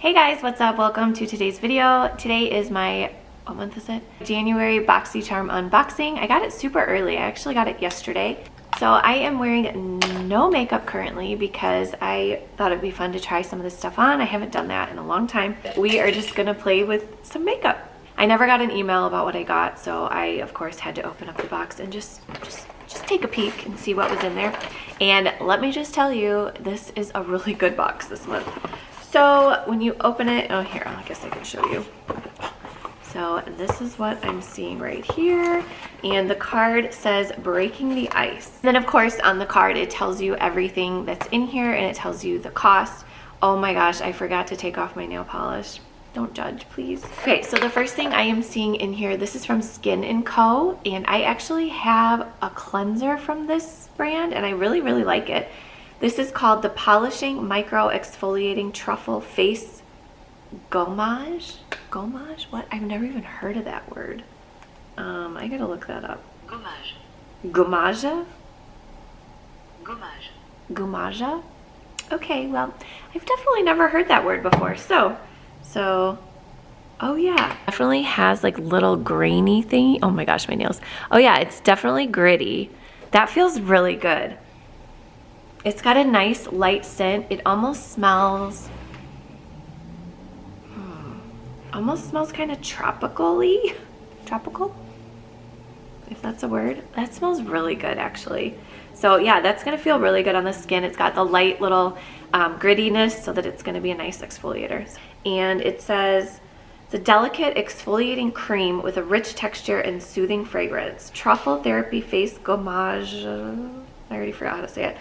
Hey guys, what's up? Welcome to today's video. Today is my, what month is it? January Boxycharm unboxing. I got it super early. I actually got it yesterday. So I am wearing no makeup currently because I thought it'd be fun to try some of this stuff on. I haven't done that in a long time. We are just gonna play with some makeup. I never got an email about what I got, so I of course had to open up the box and just take a peek and see what was in there. And let me just tell you, this is a really good box this month. So when you open it, oh here, I guess I can show you. So this is what I'm seeing right here. And the card says breaking the ice. Then of course on the card, it tells you everything that's in here and it tells you the cost. Oh my gosh, I forgot to take off my nail polish. Don't judge, please. Okay, so the first thing I am seeing in here, this is from Skin & Co. And I actually have a cleanser from this brand and I really like it. This is called the Polishing Micro Exfoliating Truffle Face Gommage. Gommage? What? I've never even heard of that word. I gotta look that up. Gommage. Gommage? Gommage. Gommage? Okay, well, I've definitely never heard that word before. So, oh yeah. Definitely has like little grainy thing. Oh my gosh, my nails. Oh yeah, it's definitely gritty. That feels really good. It's got a nice light scent. It almost smells, kind of tropical-y. Tropical? If that's a word. That smells really good actually. So yeah, that's gonna feel really good on the skin. It's got the light little grittiness so that it's gonna be a nice exfoliator. And it says, it's a delicate exfoliating cream with a rich texture and soothing fragrance. Truffle Therapy Face Gommage, I already forgot how to say it,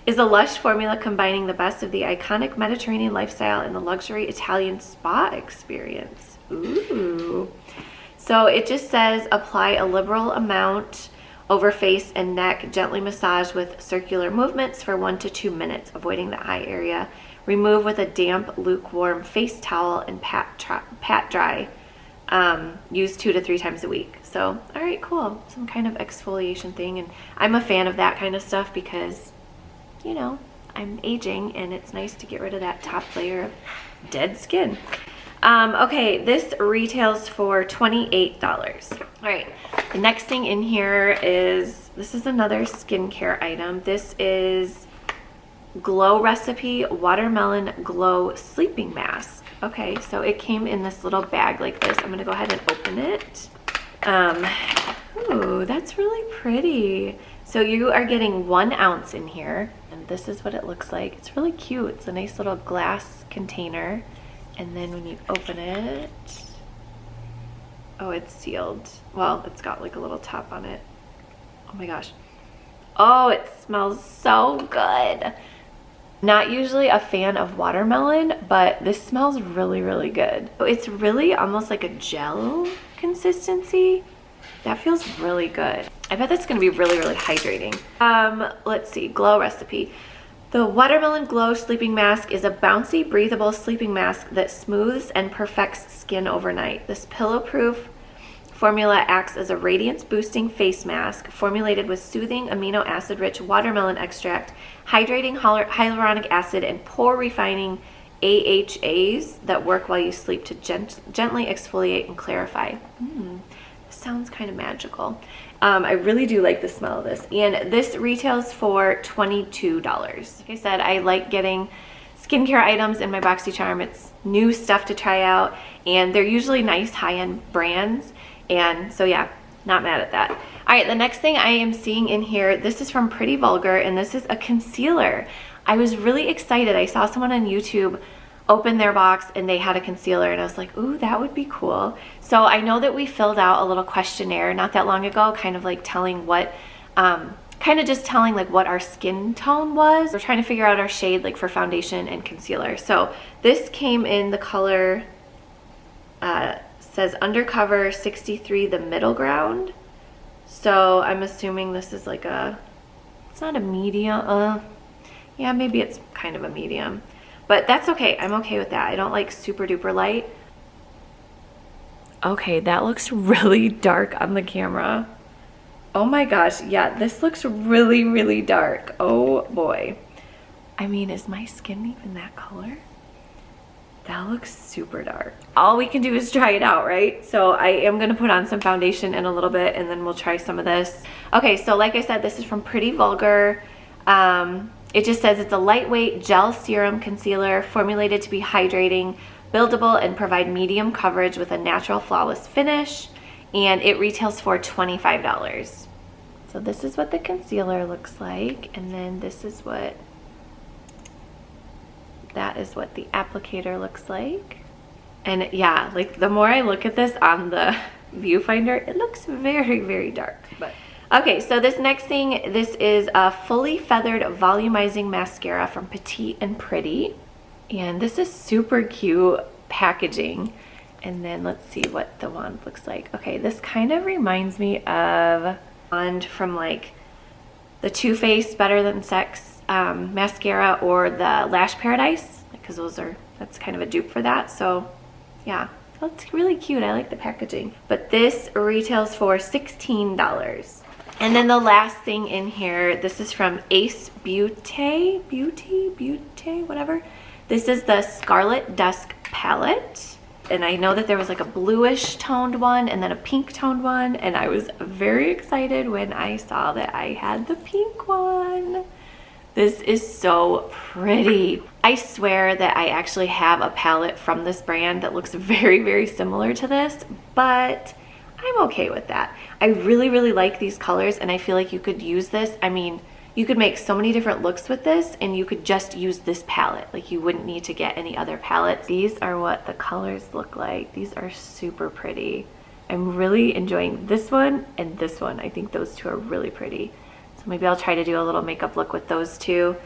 is a lush formula combining the best of the iconic Mediterranean lifestyle and the luxury Italian spa experience. Ooh. So it just says apply a liberal amount over face and neck, gently massage with circular movements for 1 to 2 minutes, avoiding the eye area. Remove with a damp, lukewarm face towel and pat dry. Use 2 to 3 times a week. So, all right, cool. Some kind of exfoliation thing. And I'm a fan of that kind of stuff because, you know, I'm aging and it's nice to get rid of that top layer of dead skin. Okay, this retails for $28. All right, the next thing in here is, this is another skincare item. This is Glow Recipe Watermelon Glow Sleeping Mask. Okay, so it came in this little bag like this. I'm gonna go ahead and open it. Ooh, that's really pretty. So you are getting 1 ounce in here, and this is what it looks like. It's really cute. It's a nice little glass container. And then when you open it, oh, it's sealed. Well, it's got like a little top on it. Oh my gosh. Oh, it smells so good. Not usually a fan of watermelon, but this smells really good. It's really almost like a gel consistency. That feels really good. I bet that's gonna be really hydrating. Let's see, Glow Recipe. The Watermelon Glow Sleeping Mask is a bouncy, breathable sleeping mask that smooths and perfects skin overnight. This pillow-proof formula acts as a radiance-boosting face mask formulated with soothing, amino acid-rich watermelon extract, hydrating hyaluronic acid, and pore-refining AHAs that work while you sleep to gently exfoliate and clarify. Sounds kind of magical. I really do like the smell of this, and this retails for $22. Like I said, I like getting skincare items in my Boxycharm. It's new stuff to try out, and they're usually nice high-end brands, and so yeah, not mad at that. All right, the next thing I am seeing in here, this is from Pretty Vulgar, and this is a concealer. I was really excited. I saw someone on YouTube open their box and they had a concealer, and I was like, ooh, that would be cool. So I know that we filled out a little questionnaire not that long ago, kind of like telling what, just telling like what our skin tone was. We're trying to figure out our shade like for foundation and concealer. So this came in the color, says Undercover 63, the middle ground. So I'm assuming this is like a, it's not a medium, yeah, maybe it's kind of a medium. But that's okay. I'm okay with that. I don't like super duper light. Okay, that looks really dark on the camera. Oh my gosh, yeah, this looks really dark. Oh boy. I mean, is my skin even that color? That looks super dark. All we can do is try it out, right? So I am gonna put on some foundation in a little bit and then we'll try some of this. Okay, so like I said, this is from Pretty Vulgar. It just says it's a lightweight gel serum concealer formulated to be hydrating, buildable, and provide medium coverage with a natural flawless finish. And it retails for $25. So this is what the concealer looks like. And then this is what, that is what the applicator looks like. And yeah, like the more I look at this on the viewfinder, it looks very, very dark. But okay, so this next thing, this is a fully feathered volumizing mascara from Petite and Pretty. And this is super cute packaging. And then let's see what the wand looks like. Okay, this kind of reminds me of wand from like the Too Faced Better Than Sex mascara or the Lash Paradise, because that's kind of a dupe for that. So yeah, that's really cute. I like the packaging. But this retails for $16. And then the last thing in here, this is from Ace Beauty, whatever. This is the Scarlet Dusk palette. And I know that there was like a bluish toned one and then a pink toned one. And I was very excited when I saw that I had the pink one. This is so pretty. I swear that I actually have a palette from this brand that looks very, very similar to this, but I'm okay with that. I really, really like these colors and I feel like you could use this. I mean, you could make so many different looks with this and you could just use this palette. Like you wouldn't need to get any other palettes. These are what the colors look like. These are super pretty. I'm really enjoying this one and this one. I think those two are really pretty. Maybe I'll try to do a little makeup look with those two.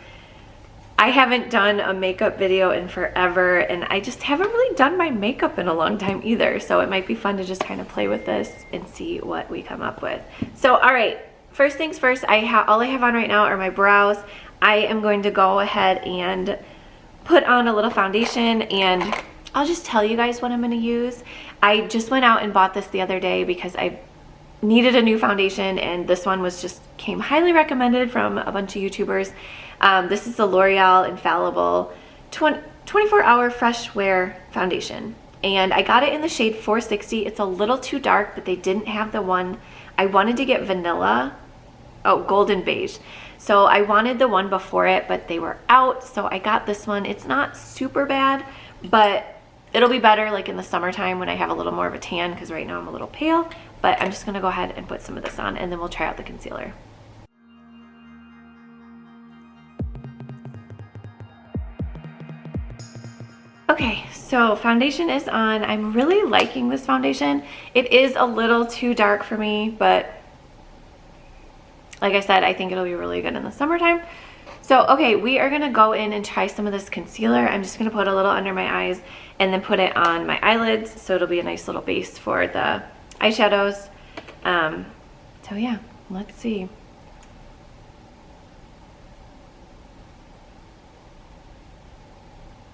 I haven't done a makeup video in forever and I just haven't really done my makeup in a long time either. So it might be fun to just kind of play with this and see what we come up with. So all right, first things first, all I have on right now are my brows. I am going to go ahead and put on a little foundation and I'll just tell you guys what I'm going to use. I just went out and bought this the other day because I needed a new foundation and this one came highly recommended from a bunch of YouTubers. This is the L'Oreal Infallible 24-hour fresh wear foundation and I got it in the shade 460. It's a little too dark, but they didn't have the one. I wanted to get golden beige. So I wanted the one before it, but they were out. So I got this one. It's not super bad, but it'll be better like in the summertime when I have a little more of a tan because right now I'm a little pale. But I'm just gonna go ahead and put some of this on and then we'll try out the concealer. Okay, so foundation is on. I'm really liking this foundation. It is a little too dark for me, but like I said, I think it'll be really good in the summertime. So, okay, we are gonna go in and try some of this concealer. I'm just gonna put a little under my eyes and then put it on my eyelids so it'll be a nice little base for the eyeshadows. So yeah, let's see.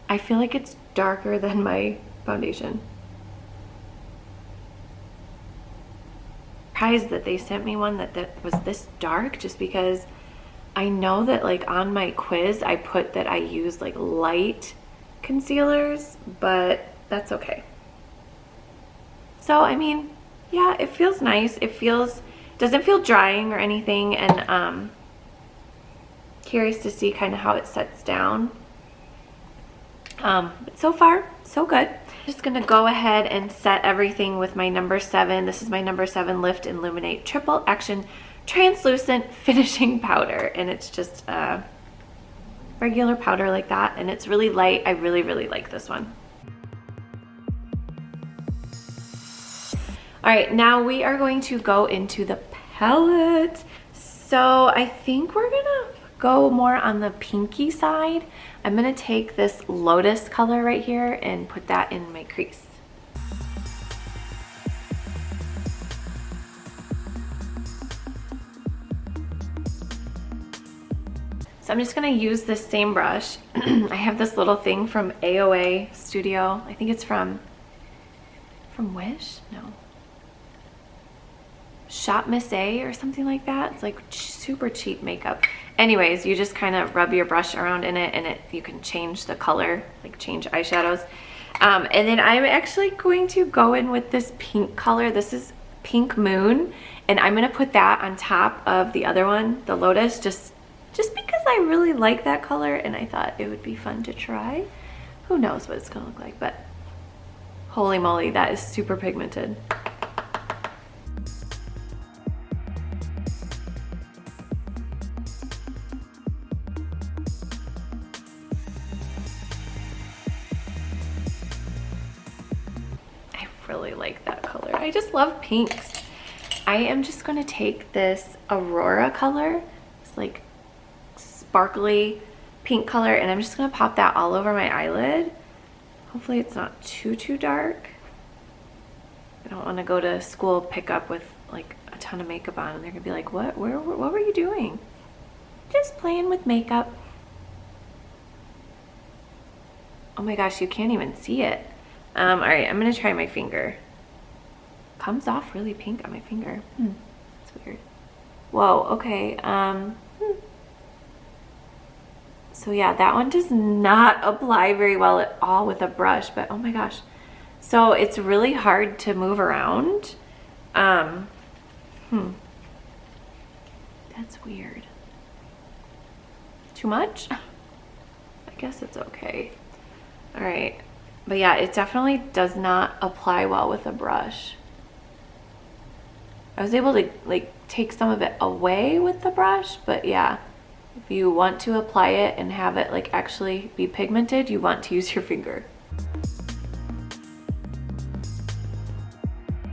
I feel like it's darker than my foundation. Surprised that they sent me one that was this dark, just because I know that like on my quiz I put that I use like light concealers, but that's okay. So I mean, yeah, it feels nice. Doesn't feel drying or anything, and curious to see kind of how it sets down. But so far, so good. Just gonna go ahead and set everything with my number 7. This is my number 7 Lift and Illuminate Triple Action Translucent Finishing Powder, and it's just a regular powder like that, and it's really light. I really, really like this one. All right, now we are going to go into the palette. So I think we're gonna go more on the pinky side. I'm gonna take this Lotus color right here and put that in my crease. So I'm just gonna use this same brush. I have this little thing from AOA Studio. I think it's from Wish? No. Shop Miss A or something like that. It's like super cheap makeup. Anyways, you just kind of rub your brush around in it and you can change the color, like change eyeshadows. And then I'm actually going to go in with this pink color. This is Pink Moon, and I'm gonna put that on top of the other one, the Lotus, just because I really like that color and I thought it would be fun to try. Who knows what it's gonna look like, but holy moly, that is super pigmented. Really like that color. I just love pinks. I am just going to take this Aurora color, it's like sparkly pink color, and I'm just going to pop that all over my eyelid. Hopefully it's not too dark. I don't want to go to school pickup with like a ton of makeup on and they're gonna be like, what were you doing? Just playing with makeup. Oh my gosh, you can't even see it. All right, I'm gonna try my finger. Comes off really pink on my finger. That's weird. Whoa, okay. So yeah, that one does not apply very well at all with a brush, but oh my gosh. So it's really hard to move around. That's weird. Too much? I guess it's okay. All right. But yeah, it definitely does not apply well with a brush. I was able to like take some of it away with the brush, but yeah, if you want to apply it and have it like actually be pigmented, you want to use your finger.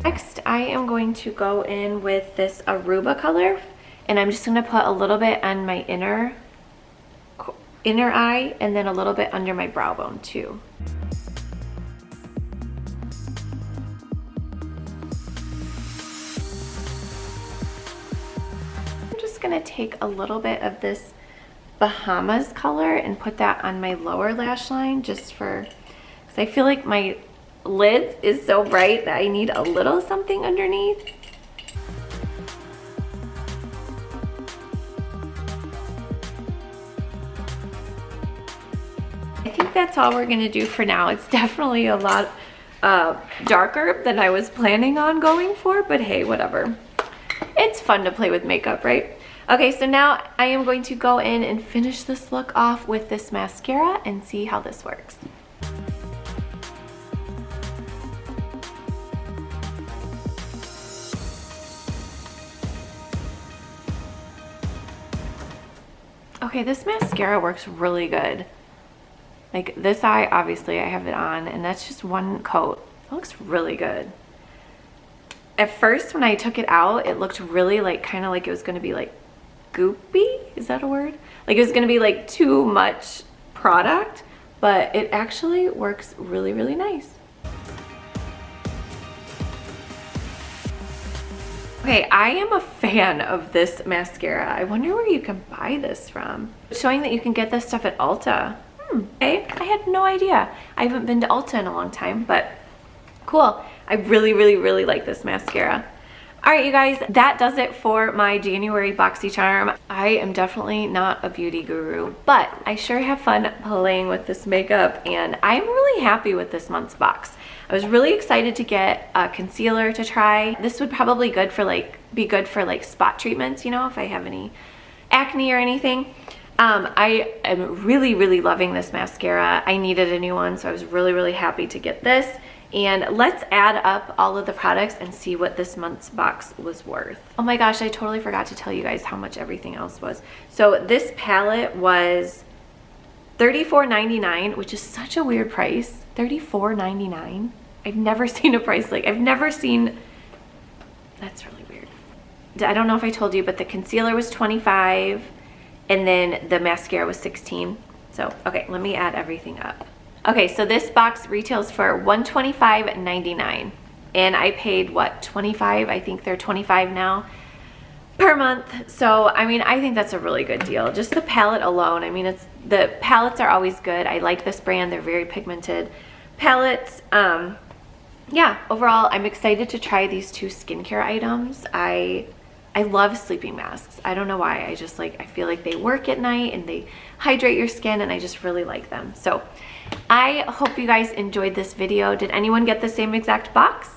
Next, I am going to go in with this Aruba color, and I'm just gonna put a little bit on my inner eye and then a little bit under my brow bone too. Gonna take a little bit of this Bahamas color and put that on my lower lash line, just for, because I feel like my lid is so bright that I need a little something underneath. I think that's all we're gonna do for now. It's definitely a lot darker than I was planning on going for, but hey, whatever. It's fun to play with makeup, right? Okay, so now I am going to go in and finish this look off with this mascara and see how this works. Okay, this mascara works really good. Like this eye, obviously I have it on, and that's just one coat. It looks really good. At first when I took it out, it looked really like, kind of like it was gonna be like goopy, is that a word? Like it was gonna be like too much product, but it actually works really, really nice. Okay, I am a fan of this mascara. I wonder where you can buy this from. It's showing that you can get this stuff at Ulta. Okay, I had no idea. I haven't been to Ulta in a long time, but cool. I really, really, really like this mascara. All right, you guys, that does it for my January Boxycharm. I am definitely not a beauty guru, but I sure have fun playing with this makeup, and I'm really happy with this month's box. I was really excited to get a concealer to try. This would probably be good for like spot treatments, you know, if I have any acne or anything. I am really, really loving this mascara. I needed a new one, so I was really, really happy to get this. And let's add up all of the products and see what this month's box was worth. Oh my gosh, I totally forgot to tell you guys how much everything else was. So this palette was $34.99, which is such a weird price. $34.99. I've never seen a price like, that's really weird. I don't know if I told you, but the concealer was $25 and then the mascara was $16. So, okay, let me add everything up. Okay, so this box retails for $125.99, and I paid what, $25? I think they're $25 now per month. So I mean, I think that's a really good deal. Just the palette alone, I mean, the palettes are always good. I like this brand. They're very pigmented palettes. Yeah, overall, I'm excited to try these two skincare items. I love sleeping masks. I don't know why. I feel like they work at night and they hydrate your skin, and I just really like them. So I hope you guys enjoyed this video. Did anyone get the same exact box?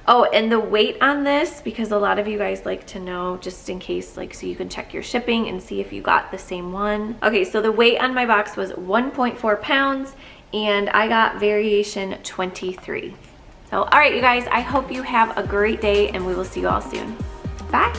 Oh, and the weight on this, because a lot of you guys like to know, just in case, like, so you can check your shipping and see if you got the same one. Okay, so the weight on my box was 1.4 pounds, and I got variation 23. So, all right, you guys, I hope you have a great day, and we will see you all soon. Bye.